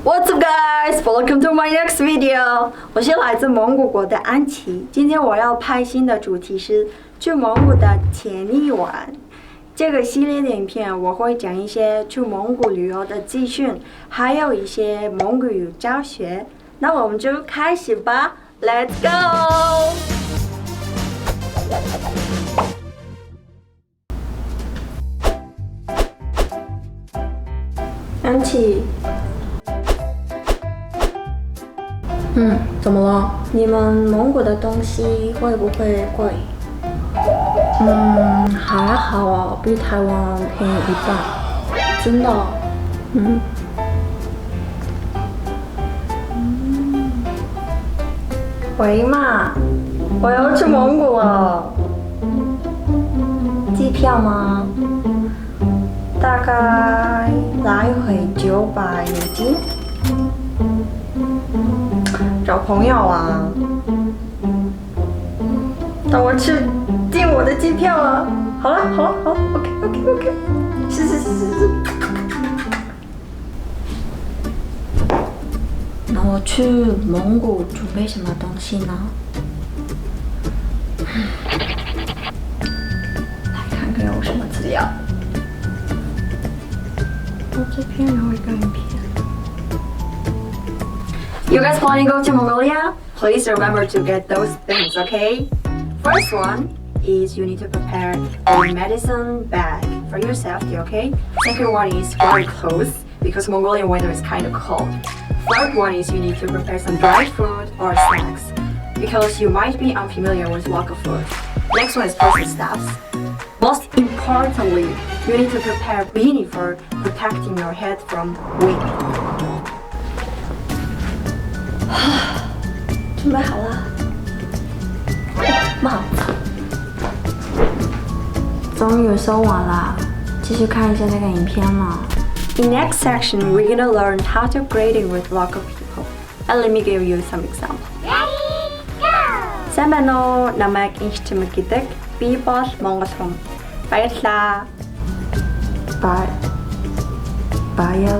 What's up, guys? Welcome to my next video. 我是来自蒙古国的安琪。今天我要拍新的主题是去蒙古的前一晚。这个系列的影片我会讲一些去蒙古旅游的资讯，还有一些蒙古语教学。那我们就开始吧 ，Let's go！ 安琪。怎么了？你们蒙古的东西会不会贵？还好啊，比台湾便宜一半。真的哦？喂嘛，我要去蒙古了。机票吗？大概来回900美金。找朋友啊。等我去订我的机票了。好了，OK，是。那我去蒙古准备什么东西呢？来看看有什么资料。我这边有一个影片。You guys want to go to Mongolia? Please remember to get those things, okay? First one is you need to prepare a medicine bag for your safety, okay? Second one is dry clothes because Mongolian weather is kind of cold. Third one is you need to prepare some dry food or snacks because you might be unfamiliar with local food. Next one is personal stuffs. Most importantly, you need to prepare beanie for protecting your head from wind. 准备好了。帽子。终于收完了，继续看一下那个影片嘛。In next section, we're gonna learn how to greeting with local people. And let me give you some examples. Ready, go! Samano namak inchtimakitek bibol mongotom. Bayatla. Bayala.